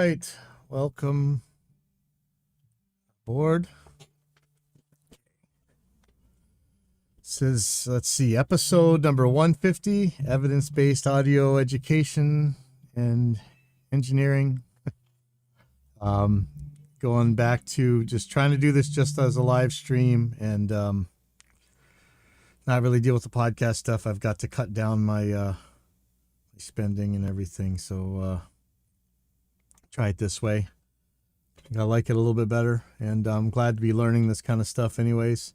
right. Welcome aboard. This is, let's see, episode number 150, evidence-based audio education and engineering. Going back to just trying to do this just as a live stream and not really deal with the podcast stuff. I've got to cut down my spending and everything, so try it this way. I like it a little bit better, and I'm glad to be learning this kind of stuff anyways.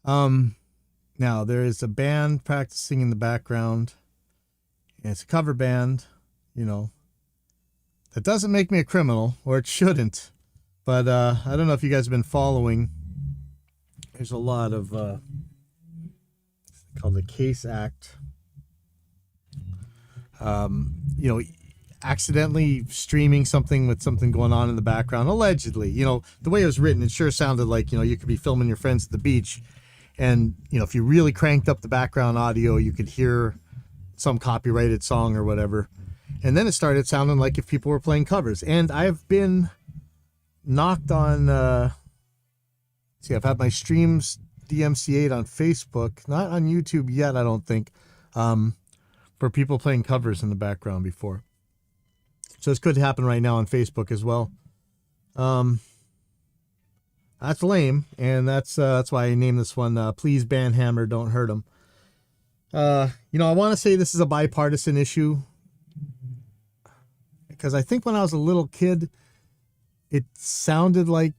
Now, there is a band practicing in the background, and it's a cover band, you know. That doesn't make me a criminal, or it shouldn't, but I don't know if you guys have been following. There's a lot of called the Case Act. Accidentally streaming something with something going on in the background, allegedly. The way it was written, it sure sounded like, you could be filming your friends at the beach, and, if you really cranked up the background audio, you could hear some copyrighted song or whatever. And then it started sounding like if people were playing covers. And I've been knocked on, I've had my streams DMCA'd on Facebook, not on YouTube yet, I don't think, for people playing covers in the background before. So this could happen right now on Facebook as well. That's lame, and that's why I named this one, Please Banhammer, Don't Hurt 'Em. I want to say this is a bipartisan issue, because I think when I was a little kid, it sounded like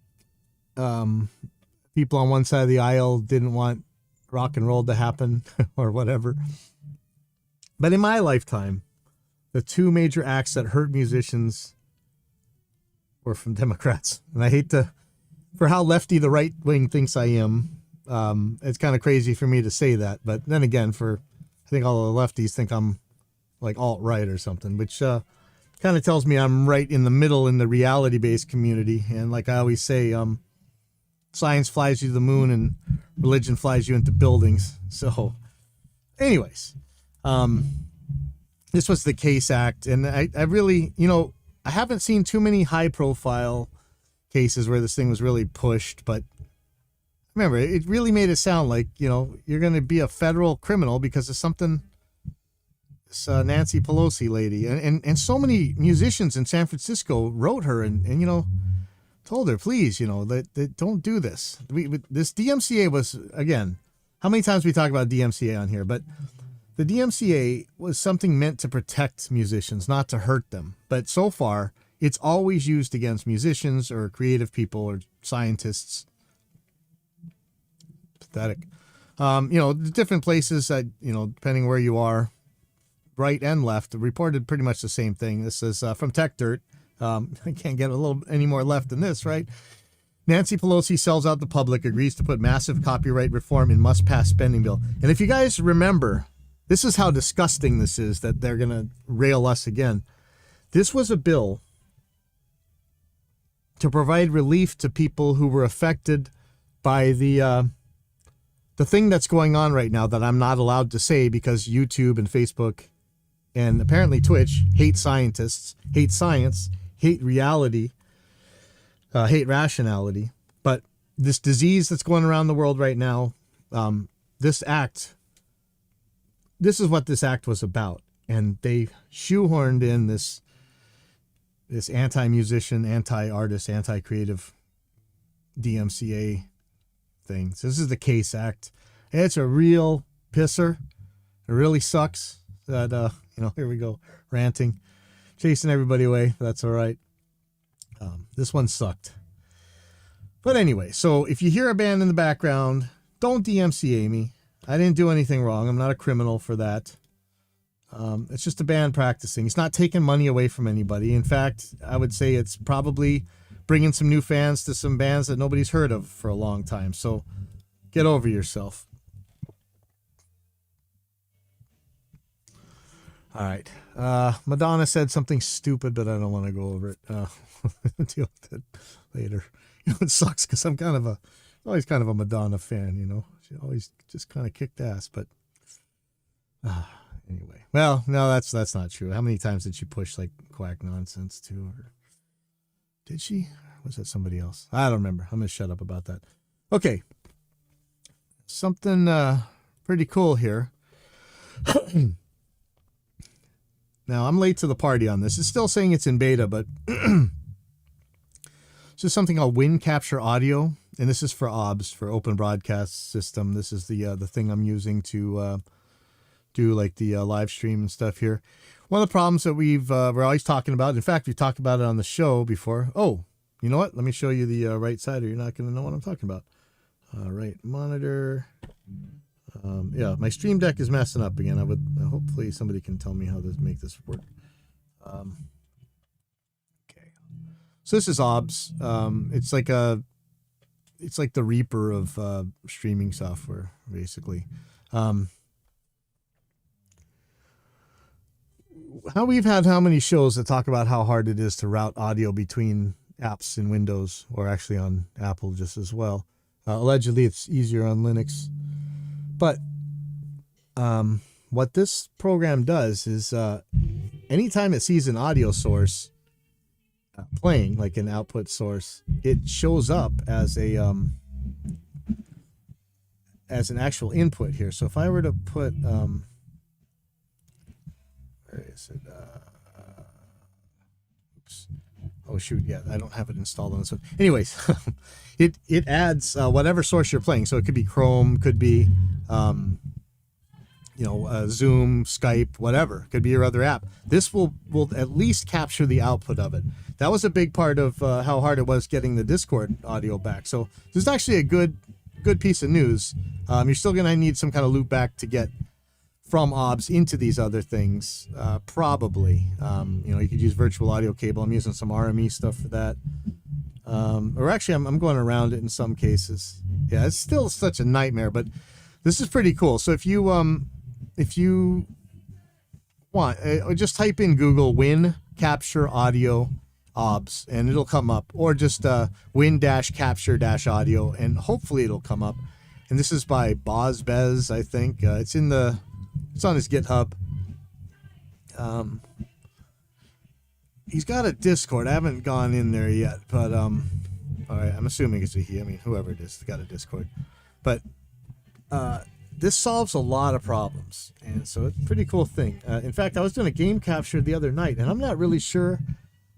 people on one side of the aisle didn't want rock and roll to happen or whatever. But in my lifetime, the two major acts that hurt musicians were from Democrats. And I hate for how lefty the right wing thinks I am, it's kind of crazy for me to say that. But then again, I think all the lefties think I'm like alt-right or something, which kind of tells me I'm right in the middle in the reality-based community. And like I always say, science flies you to the moon and religion flies you into buildings. So anyways, this was the Case Act. And I really, I haven't seen too many high-profile cases where this thing was really pushed. But remember, it really made it sound like, you're going to be a federal criminal because of something this Nancy Pelosi lady. And so many musicians in San Francisco wrote her and told her, please, that don't do this. This DMCA was, again, how many times we talk about DMCA on here, but the DMCA was something meant to protect musicians, not to hurt them. But so far, it's always used against musicians or creative people or scientists. Pathetic. The different places, depending where you are, right and left, reported pretty much the same thing. This is from Tech Dirt. I can't get any more left than this, right? Nancy Pelosi sells out the public, agrees to put massive copyright reform in must-pass spending bill. And if you guys remember, this is how disgusting this is that they're going to rail us again. This was a bill to provide relief to people who were affected by the thing that's going on right now that I'm not allowed to say because YouTube and Facebook and apparently Twitch hate scientists, hate science, hate reality, hate rationality. But this disease that's going around the world right now, this is what this act was about. And they shoehorned in this anti-musician, anti-artist, anti-creative DMCA thing. So this is the Case Act. It's a real pisser. It really sucks that, here we go, ranting, chasing everybody away. That's all right. This one sucked. But anyway, so if you hear a band in the background, don't DMCA me. I didn't do anything wrong. I'm not a criminal for that. It's just a band practicing. It's not taking money away from anybody. In fact, I would say it's probably bringing some new fans to some bands that nobody's heard of for a long time. So get over yourself. All right. Madonna said something stupid, but I don't want to go over it. Deal with it later. It sucks because I'm always kind of a Madonna fan, She always just kind of kicked ass, but anyway. Well, no, that's not true. How many times did she push like quack nonsense too? Did she? Or was that somebody else? I don't remember. I'm going to shut up about that. Okay. Something pretty cool here. Now, I'm late to the party on this. It's still saying it's in beta, but this is something called Wind Capture Audio, and this is for OBS, for Open Broadcast System. This is the thing I'm using to do like the live stream and stuff here. One of the problems that we're always talking about, in fact, we talked about it on the show before. Oh, you know what? Let me show you the right side, or you're not going to know what I'm talking about. Right monitor. Yeah, my Stream Deck is messing up again. Hopefully somebody can tell me how to make this work. Okay, so this is OBS. It's like the Reaper of streaming software, basically. How many shows that talk about how hard it is to route audio between apps in Windows, or actually on Apple just as well. Allegedly, it's easier on Linux. But what this program does is anytime it sees an audio source playing, like an output source, it shows up as an actual input here. So if I were to put where is it? Oops. Oh shoot, yeah, I don't have it installed on this one. Anyways, it adds whatever source you're playing. So it could be Chrome, could be Zoom, Skype, whatever. Could be your other app. This will at least capture the output of it. That was a big part of how hard it was getting the Discord audio back. So this is actually a good piece of news. You're still going to need some kind of loop back to get from OBS into these other things, probably. You could use virtual audio cable. I'm using some RME stuff for that. Or actually, I'm going around it in some cases. Yeah, it's still such a nightmare, but this is pretty cool. So if you want, just type in Google Win Capture Audio OBS, and it'll come up. Or just Win-Capture-Audio, and hopefully it'll come up. And this is by Bozbez, I think. It's on his GitHub. He's got a Discord. I haven't gone in there yet, but all right, I'm assuming it's a he. I mean, whoever it is, got a Discord. But this solves a lot of problems, and so it's a pretty cool thing. In fact, I was doing a game capture the other night, and I'm not really sure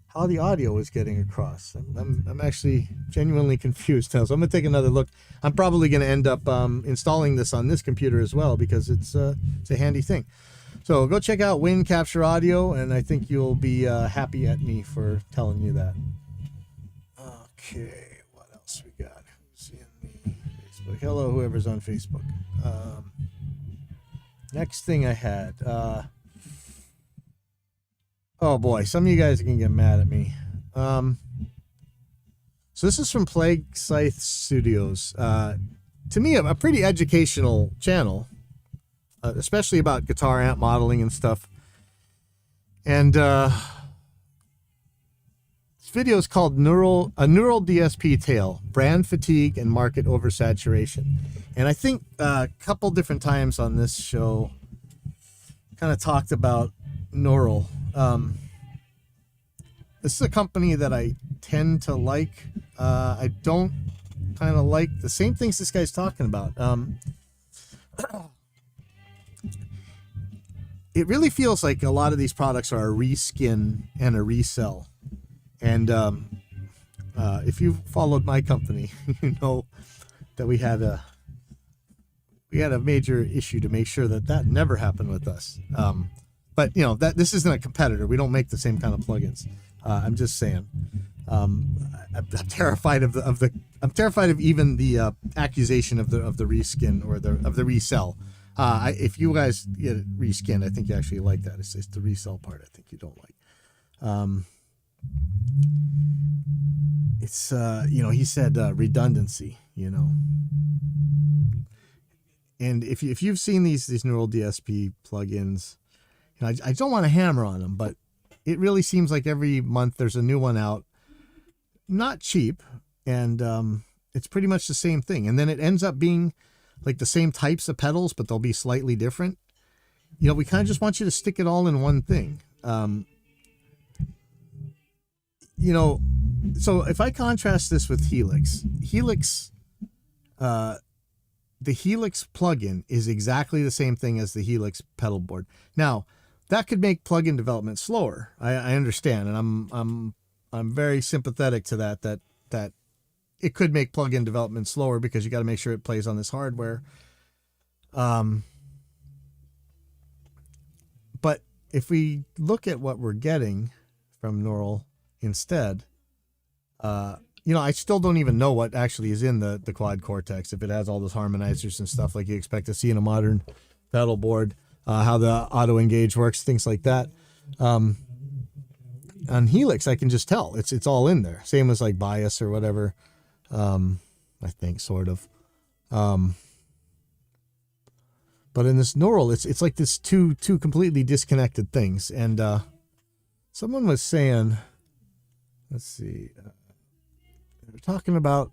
how the audio was getting across. I'm actually genuinely confused now, so I'm gonna take another look. I'm probably gonna end up installing this on this computer as well, because it's a handy thing. So go check out Win Capture Audio, and I think you'll be happy at me for telling you that. Okay, what else we got? Who's in the Facebook? Hello, whoever's on Facebook. Next thing I had. Oh boy, some of you guys can get mad at me. So this is from Plague Scythe Studios. To me, a pretty educational channel. Especially about guitar amp modeling and stuff. And this video is called Neural DSP Tale, Brand Fatigue and Market Oversaturation. And I think a couple different times on this show kind of talked about Neural. This is a company that I tend to like. I don't kind of like the same things this guy's talking about. It really feels like a lot of these products are a reskin and a resell. And if you followed my company, you know that we had a major issue to make sure that never happened with us. But that this isn't a competitor. We don't make the same kind of plugins. I'm just saying. I'm terrified of I'm terrified of even the accusation of the reskin or of the resell. If you guys get reskinned, I think you actually like that. It's the resell part I think you don't like. It's he said redundancy, and if you've seen these Neural DSP plugins, I don't want to hammer on them, but it really seems like every month there's a new one out, not cheap, and it's pretty much the same thing, and then it ends up being like the same types of pedals, but they'll be slightly different. We kind of just want you to stick it all in one thing. So if I contrast this with Helix, the Helix plugin is exactly the same thing as the Helix pedal board. Now, that could make plugin development slower. I understand, and I'm very sympathetic to that it could make plugin development slower because you got to make sure it plays on this hardware. But if we look at what we're getting from Neural instead, I still don't even know what actually is in the Quad Cortex, if it has all those harmonizers and stuff like you expect to see in a modern pedal board, how the auto engage works, things like that. On Helix, I can just tell it's all in there. Same as like bias or whatever. I think sort of. But in this Neural, it's like this two completely disconnected things. And someone was saying, let's see, they're talking about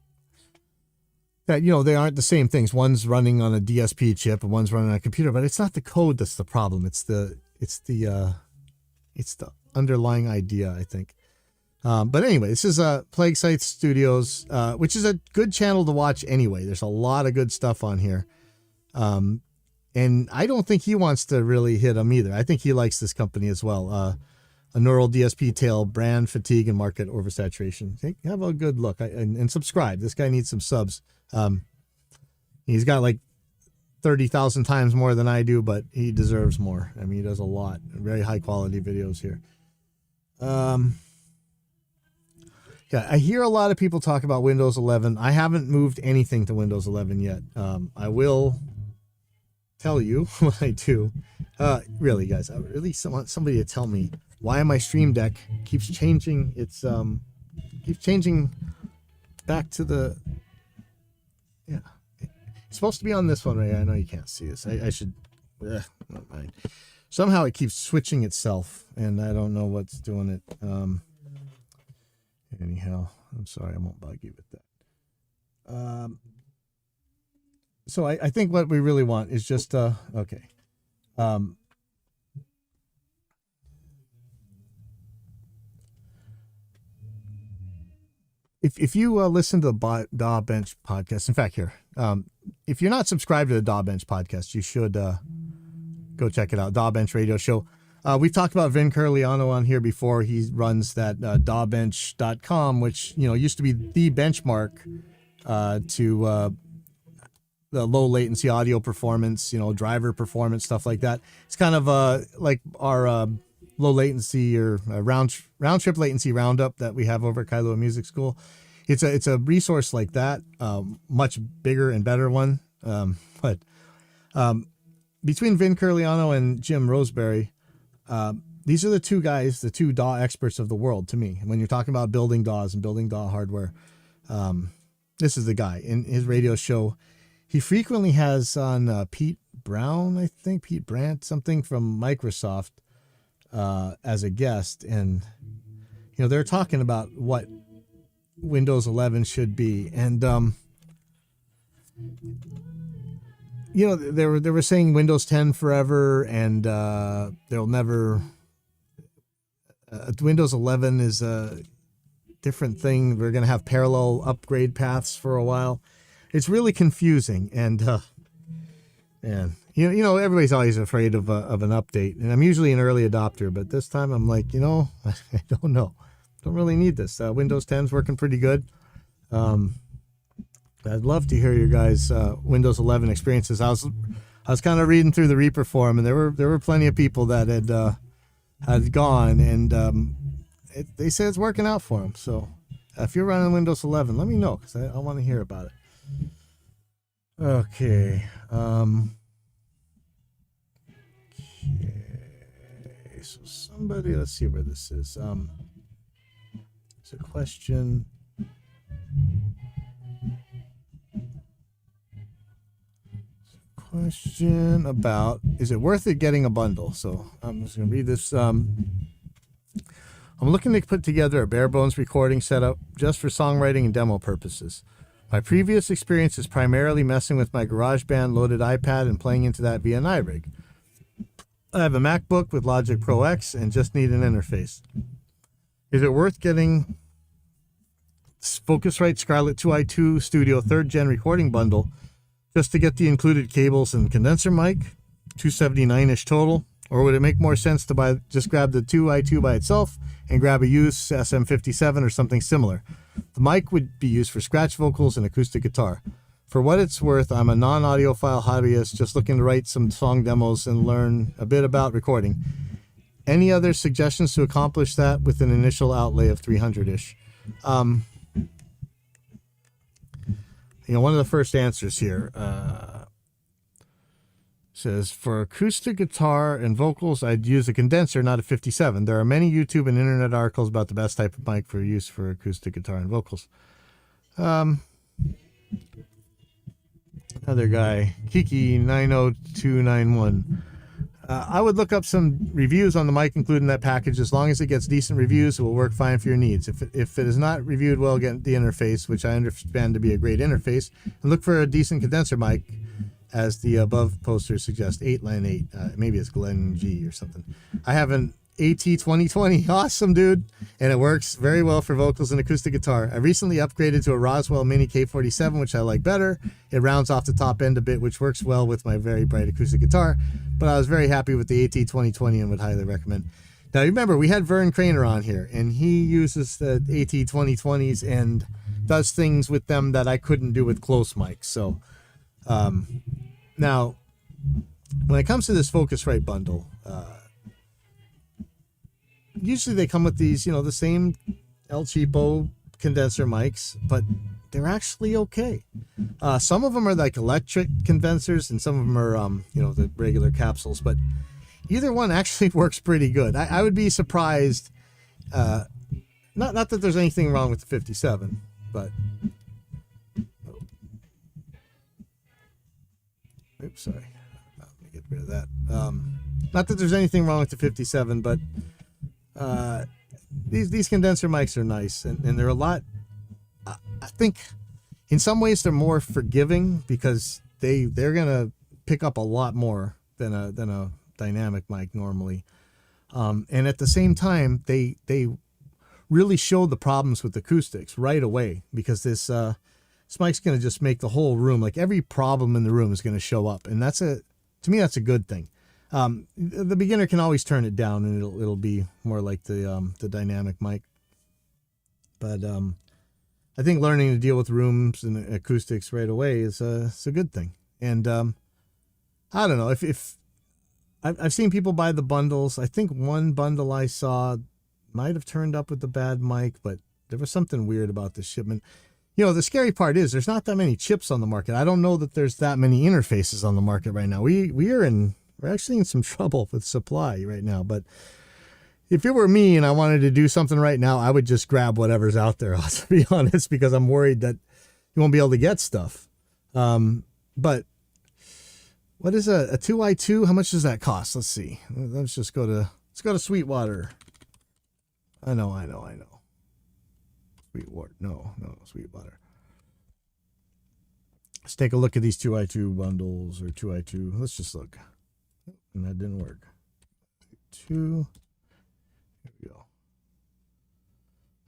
that, they aren't the same things. One's running on a DSP chip and one's running on a computer, but it's not the code that's the problem. It's the underlying idea, I think. But anyway, this is Plague Site Studios, which is a good channel to watch anyway. There's a lot of good stuff on here. And I don't think he wants to really hit them either. I think he likes this company as well. A Neural DSP tail, brand fatigue, and market oversaturation. Have a good look and subscribe. This guy needs some subs. He's got like 30,000 times more than I do, but he deserves more. I mean, he does a lot. Very high quality videos here. Yeah, I hear a lot of people talk about Windows 11. I haven't moved anything to Windows 11 yet. I will tell you what I do. Really, guys, I really want somebody to tell me why my Stream Deck keeps changing. It's keeps changing back to the. Yeah, it's supposed to be on this one, right? I know you can't see this. I should. Not mind. Somehow it keeps switching itself, and I don't know what's doing it. Anyhow, I'm sorry, I won't bug you with that. So I think what we really want is just okay. If you listen to the DAW Bench podcast, in fact, here, if you're not subscribed to the DAW Bench podcast, you should go check it out. DAW Bench Radio Show. We've talked about Vin Curliano on here before. He runs that dawbench.com, which used to be the benchmark to the low latency audio performance, driver performance, stuff like that. It's kind of like our low latency or round trip latency roundup that we have over at Kailua Music School. It's a resource like that, much bigger and better one. But between Vin Curliano and Jim Roseberry, these are the two guys, the two DAW experts of the world to me. When you're talking about building DAWs and building DAW hardware, this is the guy. In his radio show, he frequently has on Pete Brandt, something from Microsoft, as a guest. And, they're talking about what Windows 11 should be. And, they were saying Windows 10 forever, and they'll never. Windows 11 is a different thing. We're going to have parallel upgrade paths for a while. It's really confusing, and man, everybody's always afraid of an update, and I'm usually an early adopter, but this time I'm like, I don't know, don't really need this. Windows 10's working pretty good. I'd love to hear your guys' Windows 11 experiences. I was kind of reading through the Reaper forum, and there were plenty of people that had gone, and they say it's working out for them. So if you're running Windows 11, let me know, because I want to hear about it. Okay. So somebody, let's see where this is. It's a question. Question about, is it worth it getting a bundle? So I'm just going to read this. I'm looking to put together a bare bones recording setup just for songwriting and demo purposes. My previous experience is primarily messing with my GarageBand loaded iPad and playing into that via an iRig. I have a MacBook with Logic Pro X and just need an interface. Is it worth getting Focusrite Scarlett 2i2 Studio 3rd Gen recording bundle just to get the included cables and condenser mic, $279-ish total. Or would it make more sense to just grab the 2i2 by itself and grab a used SM57 or something similar? The mic would be used for scratch vocals and acoustic guitar. For what it's worth, I'm a non-audiophile hobbyist just looking to write some song demos and learn a bit about recording. Any other suggestions to accomplish that with an initial outlay of $300-ish? One of the first answers here says, for acoustic guitar and vocals, I'd use a condenser, not a 57. There are many YouTube and internet articles about the best type of mic for use for acoustic guitar and vocals. Another guy, Kiki90291. I would look up some reviews on the mic including that package. As long as it gets decent reviews, it will work fine for your needs. If it is not reviewed well, get the interface, which I understand to be a great interface, and look for a decent condenser mic, as the above poster suggests. 8line 8. Maybe it's Glen G or something. I have an AT2020. Awesome, dude. And it works very well for vocals and acoustic guitar. I recently upgraded to a Roswell Mini K47, which I like better. It rounds off the top end a bit, which works well with my very bright acoustic guitar. But I was very happy with the AT2020 and would highly recommend. Now, remember, we had Vern Craner on here, and he uses the AT2020s and does things with them that I couldn't do with close mics. So, now, when it comes to this Focusrite bundle, usually they come with these, the same El Cheapo condenser mics, but they're actually okay. Some of them are like electric condensers, and some of them are, the regular capsules, but either one actually works pretty good. I would be surprised, not that there's anything wrong with the 57, but... Oops, sorry. Let me get rid of that. Not that there's anything wrong with the 57, but these condenser mics are nice, and they're a lot. I think in some ways they're more forgiving because they're gonna pick up a lot more than a dynamic mic normally, and at the same time they really show the problems with acoustics right away, because this mic's going to just make the whole room, like every problem in the room is going to show up. And to me, that's a good thing. The beginner can always turn it down and it'll be more like the dynamic mic. But I think learning to deal with rooms and acoustics right away is a good thing. And I don't know if I've seen people buy the bundles. I think one bundle I saw might have turned up with the bad mic, but there was something weird about the shipment. The scary part is there's not that many chips on the market. I don't know that there's that many interfaces on the market right now. We're actually in some trouble with supply right now. But if it were me and I wanted to do something right now, I would just grab whatever's out there, to be honest, because I'm worried that you won't be able to get stuff. But what is a 2i2? How much does that cost? Let's see. Let's go to Sweetwater. I know. Sweetwater. No, Sweetwater. Let's take a look at these 2i2 bundles, or 2i2. Let's just look. And that didn't work. 2. Here we go.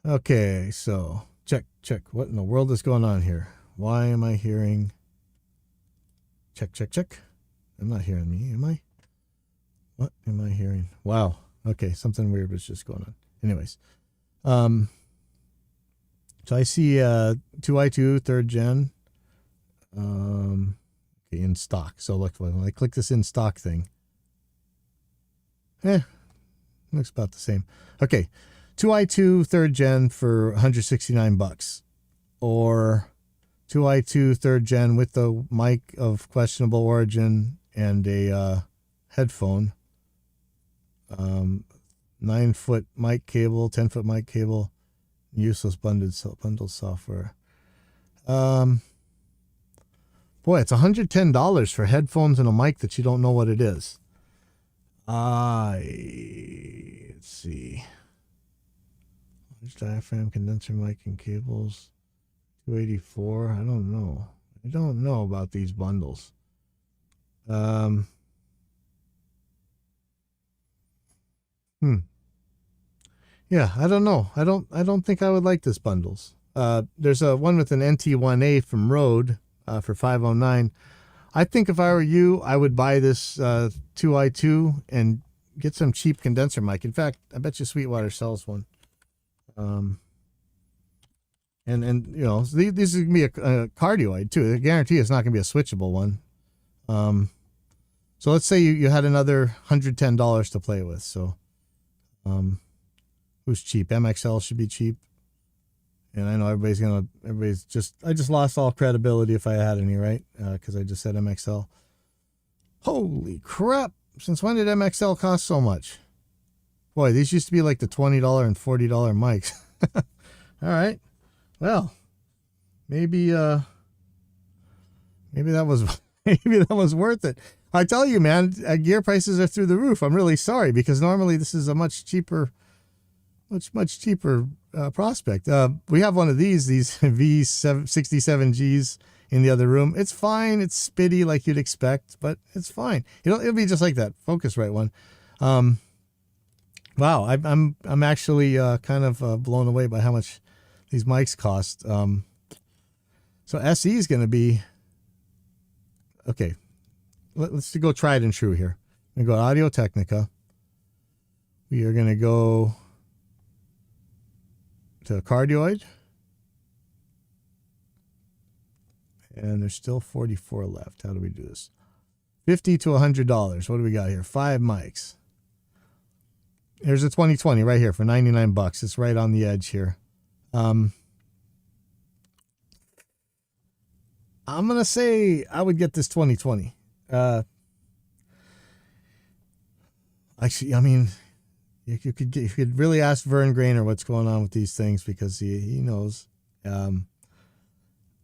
Okay, so check. What in the world is going on here? Why am I hearing... Check. I'm not hearing me, am I? What am I hearing? Wow. Okay, something weird was just going on. Anyways. So I see 2i2 3rd gen okay, in stock. So look, when I click this in stock thing, looks about the same. Okay, 2i2 3rd gen for $169, or 2i2 3rd gen with the mic of questionable origin and a headphone, 9-foot mic cable, 10-foot mic cable. Useless bundled software. Boy, it's $110 for headphones and a mic that you don't know what it is. Let's see. Large diaphragm, condenser mic, and cables. $284. I don't know. I don't know about these bundles. Yeah, I don't know. I don't think I would like this bundles. There's a one with an NT1A from Rode for $509. I think if I were you, I would buy this 2i2 and get some cheap condenser mic. In fact, I bet you Sweetwater sells one. And you know, these are gonna be a cardioid too. I guarantee it's not gonna be a switchable one. So let's say you had another $110 to play with. So, who's cheap? MXL should be cheap. And I know everybody's just, I just lost all credibility if I had any, right? Because I just said MXL. Holy crap. Since when did MXL cost so much? Boy, these used to be like the $20 and $40 mics. All right. Well, maybe that was, maybe that was worth it. I tell you, man, gear prices are through the roof. I'm really sorry because normally this is a much cheaper prospect. We have one of these V67Gs in the other room. It's fine. It's spitty like you'd expect, but it's fine. It'll be just like that Focusrite one. Wow, I'm actually kind of blown away by how much these mics cost. So SE is going to be okay. Let's go tried and true here. I'm going to go Audio Technica. We are going to go to cardioid. And there's still 44 left. How do we do this? $50 to $100. What do we got here? 5 mics. Here's a 2020 right here for $99. It's right on the edge here. I'm going to say I would get this 2020. Actually, I mean, you could really ask Vern Grainer what's going on with these things because he knows.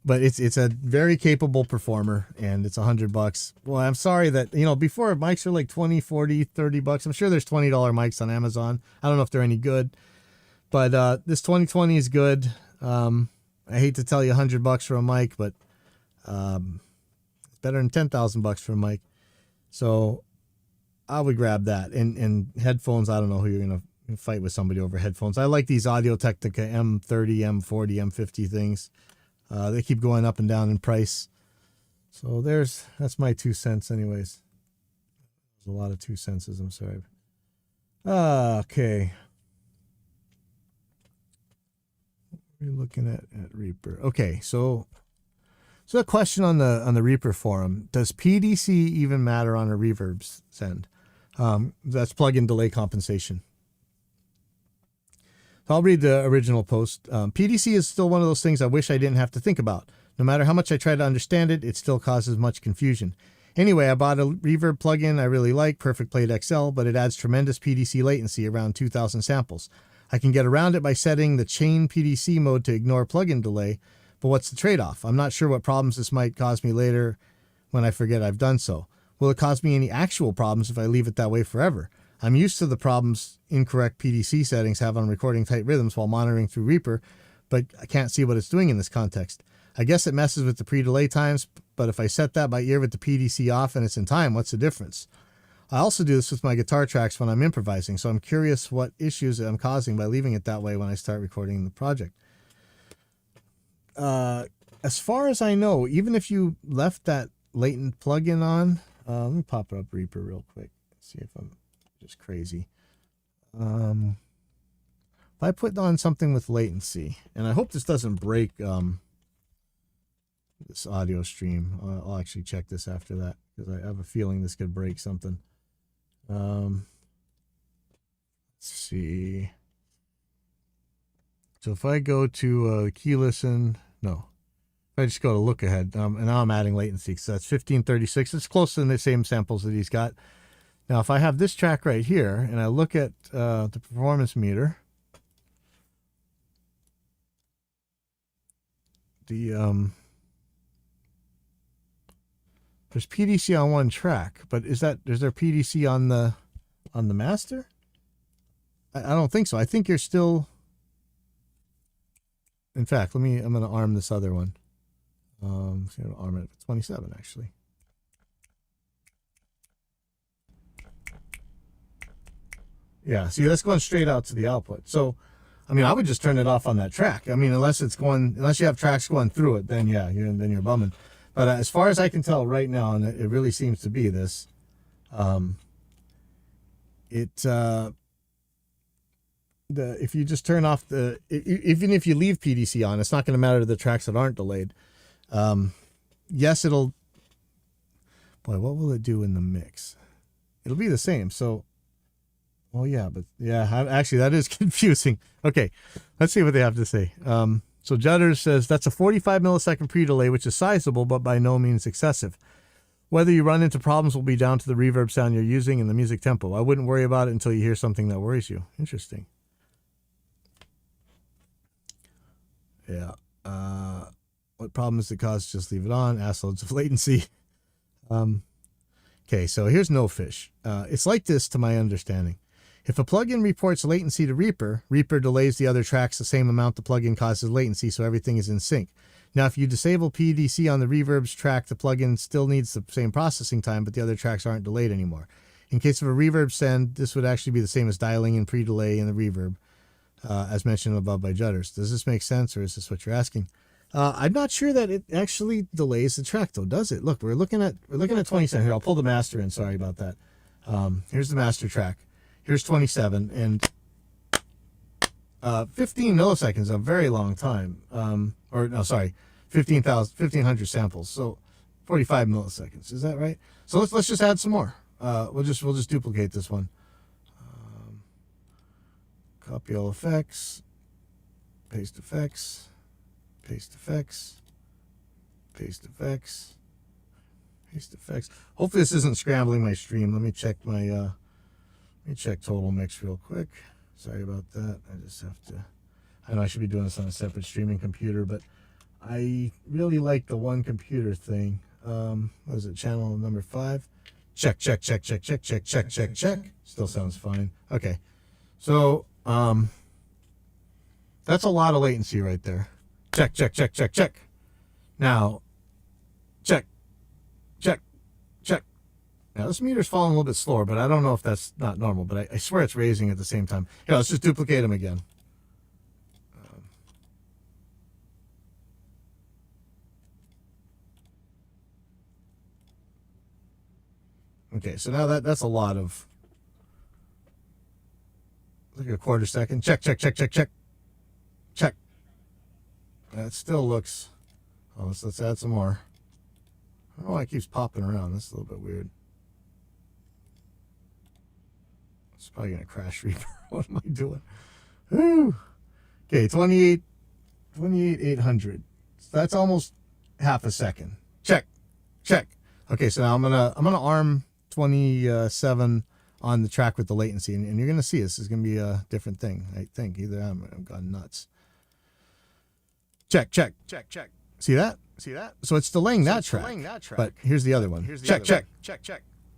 But it's a very capable performer and it's $100. Well, I'm sorry that, before mics are like 20, 40, $30. I'm sure there's $20 mics on Amazon. I don't know if they're any good, but this 2020 is good. I hate to tell you $100 for a mic, but it's better than $10,000 for a mic. So I would grab that. And headphones, I don't know who you're going to fight with somebody over headphones. I like these Audio Technica M30, M40, M50 things. They keep going up and down in price. So that's my 2 cents anyways. There's a lot of 2 cents, I'm sorry. Okay. We're looking at Reaper. Okay, so a question on the Reaper forum. Does PDC even matter on a reverb send? That's plug-in delay compensation. I'll read the original post. PDC is still one of those things I wish I didn't have to think about. No matter how much I try to understand it, it still causes much confusion. Anyway, I bought a reverb plugin I really like, Perfect Plate XL, but it adds tremendous PDC latency, around 2,000 samples. I can get around it by setting the chain PDC mode to ignore plugin delay, but what's the trade-off? I'm not sure what problems this might cause me later when I forget I've done so. Will it cause me any actual problems if I leave it that way forever? I'm used to the problems incorrect PDC settings have on recording tight rhythms while monitoring through Reaper, but I can't see what it's doing in this context. I guess it messes with the pre-delay times, but if I set that by ear with the PDC off and it's in time, what's the difference? I also do this with my guitar tracks when I'm improvising, so I'm curious what issues I'm causing by leaving it that way when I start recording the project. As far as I know, even if you left that latent plugin on, let me pop up Reaper real quick, see if I'm just crazy. If I put on something with latency, and I hope this doesn't break this audio stream. I'll actually check this after that because I have a feeling this could break something. Let's see. So if I go to key listen, no. If I just go to look ahead, and now I'm adding latency, so that's 1536. It's close to the same samples that he's got. Now, if I have this track right here, and I look at the performance meter, there's PDC on one track, but is there PDC on the master? I don't think so. I think you're still. In fact, I'm going to arm this other one. I'm going to arm it at 27 actually. Yeah, see, that's going straight out to the output. So I mean, I would just turn it off on that track. I mean, unless you have tracks going through it, then yeah, you're bumming. But as far as I can tell right now, and it really seems to be this, if you just turn off even if you leave PDC on, it's not going to matter to the tracks that aren't delayed. Yes, it'll. Boy, what will it do in the mix? It'll be the same. So, well, yeah, but yeah, actually, that is confusing. Okay, let's see what they have to say. So Judders says that's a 45 millisecond pre-delay, which is sizable, but by no means excessive. Whether you run into problems will be down to the reverb sound you're using and the music tempo. I wouldn't worry about it until you hear something that worries you. Interesting. Yeah. What problem does it cause? Just leave it on. Ass loads of latency. Okay, so here's No Fish. It's like this to my understanding. If a plugin reports latency to Reaper, Reaper delays the other tracks the same amount the plugin causes latency, so everything is in sync. Now, if you disable PDC on the reverb's track, the plugin still needs the same processing time, but the other tracks aren't delayed anymore. In case of a reverb send, this would actually be the same as dialing in pre-delay in the reverb, as mentioned above by Judders. Does this make sense, or is this what you're asking? I'm not sure that it actually delays the track, though, does it? Look, we're looking at 27 here. I'll pull the master in. Sorry about that. Here's the master track. Here's 27, and 15 milliseconds, a very long time. 1,500 samples. So 45 milliseconds. Is that right? So let's just add some more. We'll just duplicate this one. Copy all effects. Paste effects. Paste effects. Paste effects. Paste effects. Hopefully this isn't scrambling my stream. Let me check my total mix real quick. Sorry about that. I just have to. I know I should be doing this on a separate streaming computer, but I really like the one computer thing. What is it? Channel number 5. Check. Still sounds fine. Okay. So, that's a lot of latency right there. Check. Now, check. Now, this meter's falling a little bit slower, but I don't know if that's not normal, but I swear it's raising at the same time. Yeah, let's just duplicate them again. Okay, so now that's a lot of, like a quarter second. Check. That still looks, let's add some more. I don't know why it keeps popping around. That's a little bit weird. It's probably going to crash Reaper. What am I doing? Whew. Okay, 28,800. So that's almost half a second. Check. Okay, so now I'm gonna arm 27 on the track with the latency, and you're gonna see this is gonna be a different thing. I think either I'm gone nuts. Check. See that? So it's delaying that track. But here's the other one. Check.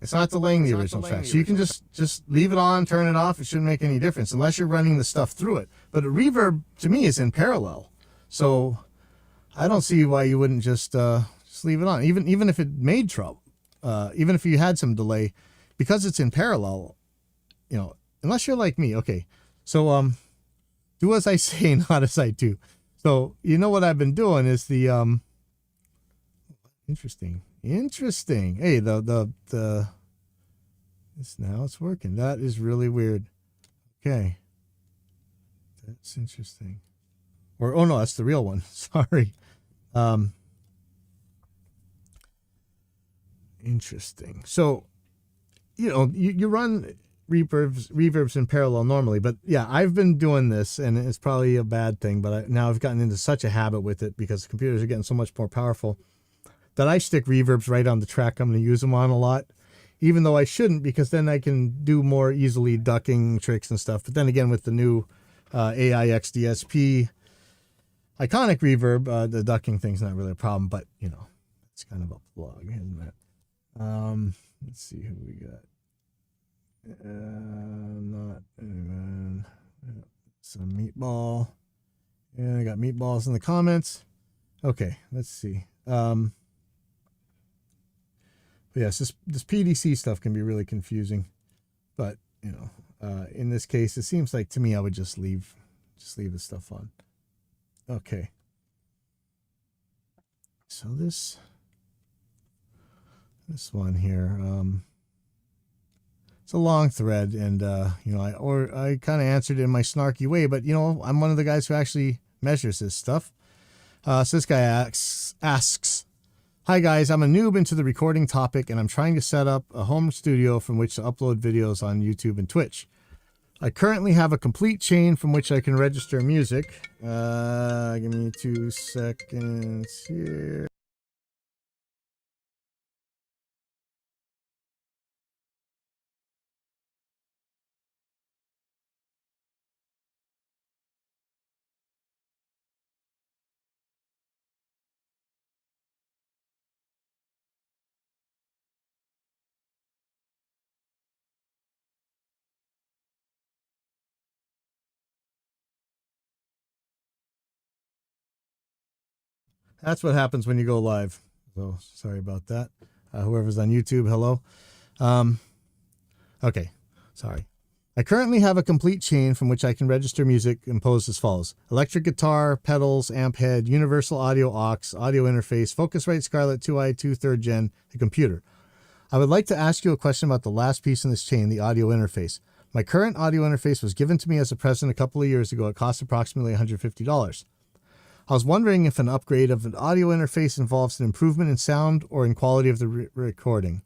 It's not delaying the original track. So you can just leave it on, turn it off. It shouldn't make any difference unless you're running the stuff through it. But a reverb, to me, is in parallel. So I don't see why you wouldn't just leave it on. Even if it made trouble, even if you had some delay, because it's in parallel, unless you're like me. Okay, so do as I say, not as I do. So what I've been doing is the interesting. Hey, the now it's working. That is really weird. Okay, that's interesting. Or oh no, that's the real one. Sorry. Interesting. So, you run reverbs in parallel normally, but yeah, I've been doing this, and it's probably a bad thing, but now I've gotten into such a habit with it because computers are getting so much more powerful that I stick reverbs right on the track I'm going to use them on a lot, even though I shouldn't, because then I can do more easily ducking tricks and stuff. But then again, with the new AIX DSP iconic reverb, the ducking thing's not really a problem, but it's kind of a plug, isn't it? Let's see who we got. Some meatball. Yeah, I got meatballs in the comments. Okay, let's see. But yes, this PDC stuff can be really confusing, but in this case, it seems like to me I would just leave Just leave this stuff on. Okay. So this one here, it's a long thread, and I kind of answered it in my snarky way, but I'm one of the guys who actually measures this stuff. So this guy asks, "Hi guys, I'm a noob into the recording topic, and I'm trying to set up a home studio from which to upload videos on YouTube and Twitch. I currently have a complete chain from which I can register music." Give me 2 seconds here. That's what happens when you go live. So sorry about that. Whoever's on YouTube, hello. Okay, sorry. I currently have a complete chain from which I can register music composed as follows: electric guitar, pedals, amp head, universal audio aux, audio interface, Focusrite Scarlett 2i 2 3rd Gen, a computer. I would like to ask you a question about the last piece in this chain, the audio interface. My current audio interface was given to me as a present a couple of years ago. It cost approximately $150. I was wondering if an upgrade of an audio interface involves an improvement in sound or in quality of the recording.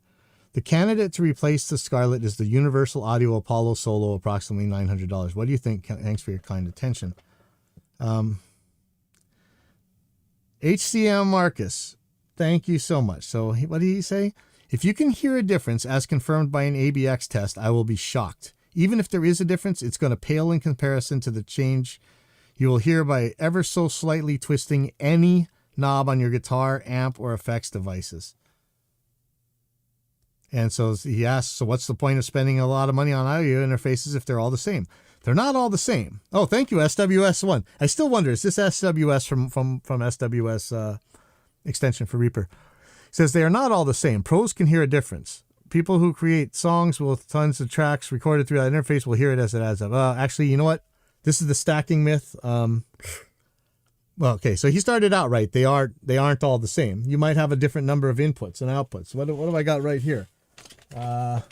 The candidate to replace the Scarlett is the Universal Audio Apollo Solo, approximately $900. What do you think? Thanks for your kind attention. HCM Marcus, thank you so much. So what did he say? If you can hear a difference as confirmed by an ABX test, I will be shocked. Even if there is a difference, it's going to pale in comparison to the change you will hear by ever so slightly twisting any knob on your guitar, amp, or effects devices. And so he asks, so what's the point of spending a lot of money on audio interfaces if they're all the same? They're not all the same. Oh, thank you, SWS1. I still wonder, is this SWS from SWS extension for Reaper? It says they are not all the same. Pros can hear a difference. People who create songs with tons of tracks recorded through that interface will hear it as it adds up. Actually, you know what? This is the stacking myth. Well, okay, so he started out right. They aren't all the same. You might have a different number of inputs and outputs. What have I got right here? Here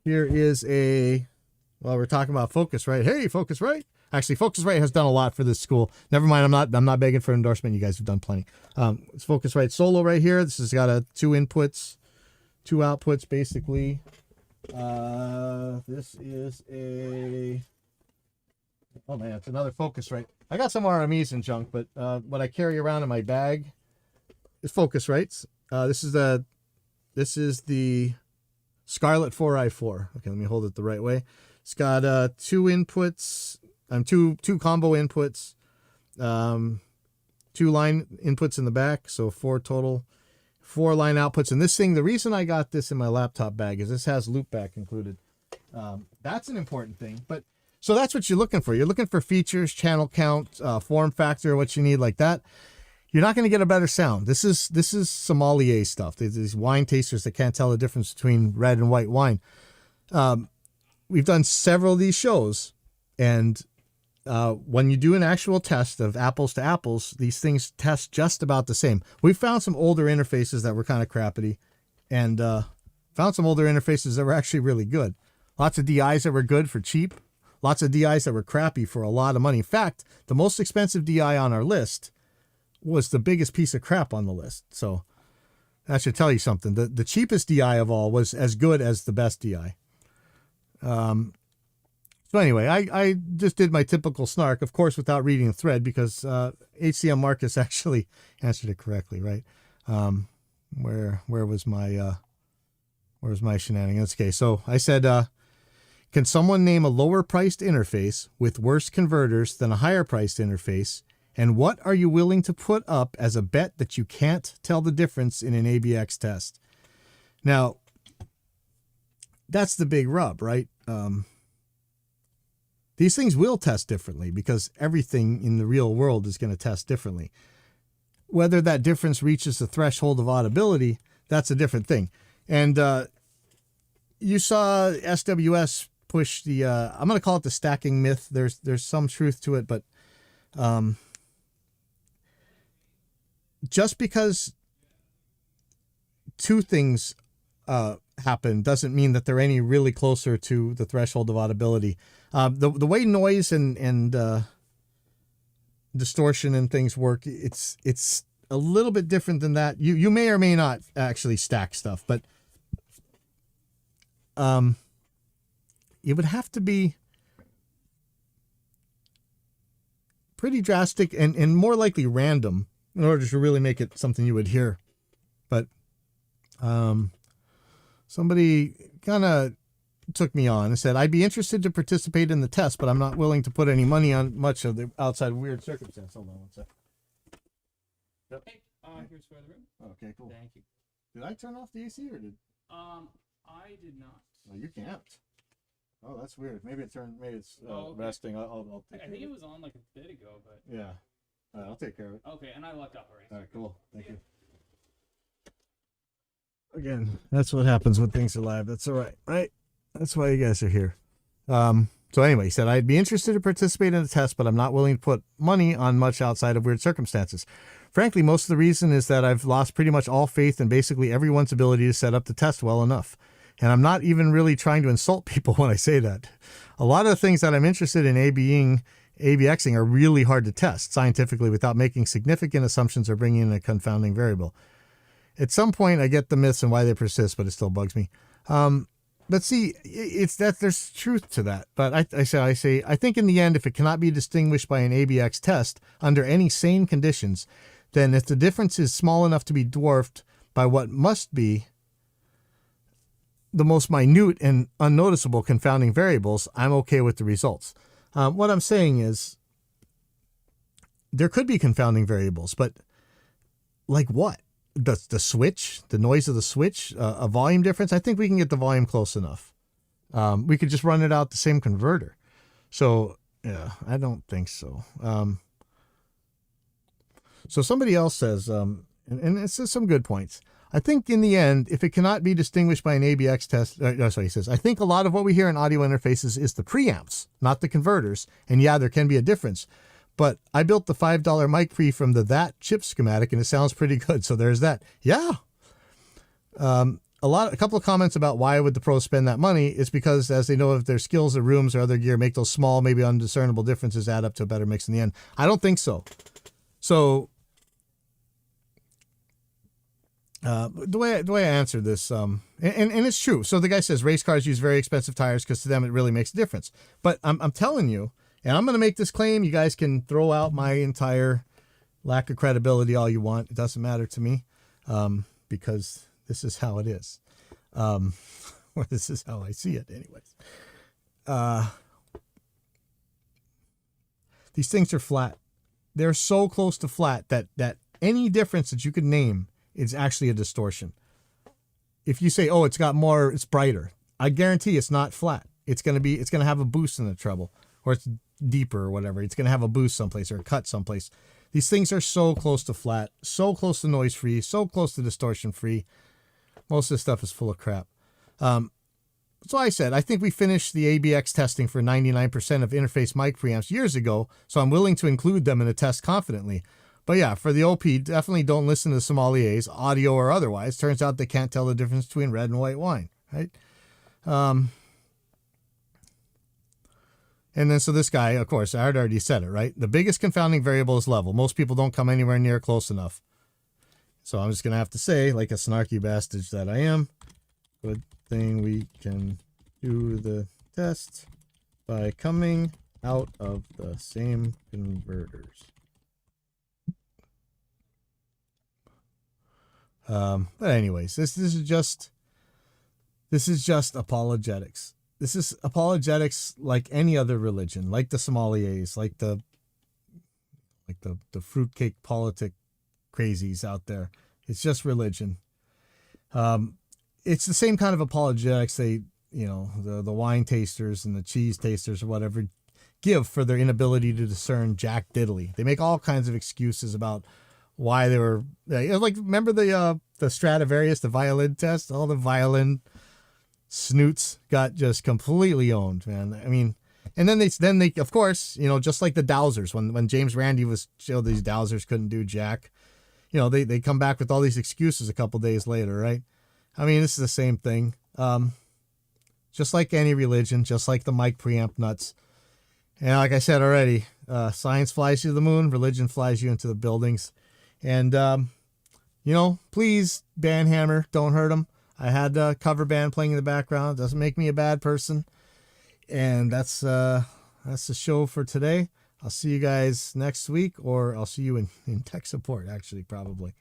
is we're talking about Focusrite. Hey, Focusrite. Actually, Focusrite has done a lot for this school. Never mind, I'm not begging for endorsement. You guys have done plenty. It's Focusrite Solo right here. This has got 2 inputs, 2 outputs, basically. This is oh man, it's another Focusrite. I got some RMEs and junk, but what I carry around in my bag is Focusrites. This is the Scarlett 4i4. Okay, let me hold it the right way. It's got 2 inputs, two combo inputs, 2 line inputs in the back, so 4 total, 4 line outputs. And this thing, the reason I got this in my laptop bag is this has loopback included. That's an important thing, but so that's what you're looking for. You're looking for features, channel count, form factor, what you need like that. You're not going to get a better sound. This is sommelier stuff. These wine tasters that can't tell the difference between red and white wine. We've done several of these shows, and when you do an actual test of apples to apples, these things test just about the same. We found some older interfaces that were kind of crappity, and found some older interfaces that were actually really good. Lots of DIs that were good for cheap. Lots of DIs that were crappy for a lot of money. In fact, the most expensive DI on our list was the biggest piece of crap on the list. So that should tell you something. The cheapest DI of all was as good as the best DI. So anyway, I just did my typical snark, of course, without reading the thread, because HCM Marcus actually answered it correctly, right? Where was my shenanigans? Okay, so I said, can someone name a lower priced interface with worse converters than a higher priced interface? And what are you willing to put up as a bet that you can't tell the difference in an ABX test? Now, that's the big rub, right? These things will test differently because everything in the real world is going to test differently. Whether that difference reaches the threshold of audibility, that's a different thing. And you saw SWS push the I'm going to call it the stacking myth. There's some truth to it, but just because two things happen doesn't mean that they're any really closer to the threshold of audibility. The way noise and distortion and things work, it's a little bit different than that. You may or may not actually stack stuff, but it would have to be pretty drastic and more likely random in order to really make it something you would hear. But somebody kind of took me on and said, I'd be interested to participate in the test, but I'm not willing to put any money on much of the outside weird circumstance. Hold on one sec. Yep. Hey, here's for the room. Okay, cool. Thank you. Did I turn off the AC or did? I did not. Oh, you can't. Oh, that's weird. Maybe it turned. Maybe it's okay. resting. I'll take I think it was on like a bit ago, but yeah. All right, I'll take care of it. Okay, and I left up already. All right, cool. Thank you. Again, that's what happens when things are live. That's all right, right? That's why you guys are here. So anyway, he said, I'd be interested to participate in the test, but I'm not willing to put money on much outside of weird circumstances. Frankly, most of the reason is that I've lost pretty much all faith in basically everyone's ability to set up the test well enough. And I'm not even really trying to insult people when I say that. A lot of the things that I'm interested in ABXing are really hard to test scientifically without making significant assumptions or bringing in a confounding variable. At some point, I get the myths and why they persist, but it still bugs me. But see, it's that there's truth to that. But I think in the end, if it cannot be distinguished by an ABX test under any sane conditions, then if the difference is small enough to be dwarfed by what must be the most minute and unnoticeable confounding variables, I'm okay with the results. What I'm saying is there could be confounding variables, but like what? The switch, the noise of the switch, a volume difference. I think we can get the volume close enough. We could just run it out the same converter. So yeah, I don't think so. So somebody else says, and it says some good points. I think in the end, if it cannot be distinguished by an ABX test, he says, I think a lot of what we hear in audio interfaces is the preamps, not the converters. And yeah, there can be a difference. But I built the $5 mic pre from the that chip schematic, and it sounds pretty good. So there's that. Yeah. A couple of comments about why would the pros spend that money is because as they know if their skills or rooms or other gear make those small, maybe undiscernible differences add up to a better mix in the end. I don't think so. So the way I answered this, and it's true. So the guy says race cars use very expensive tires because to them it really makes a difference. But I'm telling you, and I'm going to make this claim. You guys can throw out my entire lack of credibility all you want. It doesn't matter to me because this is how it is. Or this is how I see it anyways. These things are flat. They're so close to flat that any difference that you could name is actually a distortion. If you say, oh, it's got more, it's brighter. I guarantee it's not flat. It's going to have a boost in the treble, or it's deeper or whatever. It's going to have a boost someplace or a cut someplace. These things are so close to flat, so close to noise free, so close to distortion free. Most of this stuff is full of crap. So I said, I think we finished the ABX testing for 99% of interface mic preamps years ago, so I'm willing to include them in the test confidently. But yeah, for the OP, definitely don't listen to sommeliers, audio or otherwise. Turns out they can't tell the difference between red and white wine, right? And then so this guy, of course, I had already said it, right? The biggest confounding variable is level. Most people don't come anywhere near close enough. So I'm just going to have to say, like a snarky bastard that I am, good thing we can do the test by coming out of the same converters. But anyways, this is just apologetics. This is apologetics like any other religion, like the sommeliers, like the fruitcake politic crazies out there. It's just religion. It's the same kind of apologetics the wine tasters and the cheese tasters or whatever give for their inability to discern jack diddly. They make all kinds of excuses about why they were like, remember the Stradivarius, the violin test, all the violin snoots got just completely owned, man. I mean, and then they of course, just like the Dowsers, when James Randi was showed these Dowsers couldn't do jack, they come back with all these excuses a couple days later, right? I mean, this is the same thing. Just like any religion, just like the mic preamp nuts. And like I said already, science flies you to the moon, religion flies you into the buildings. And, please, Banhammer, don't hurt them. I had a cover band playing in the background. It doesn't make me a bad person. And that's the show for today. I'll see you guys next week, or I'll see you in tech support, actually, probably.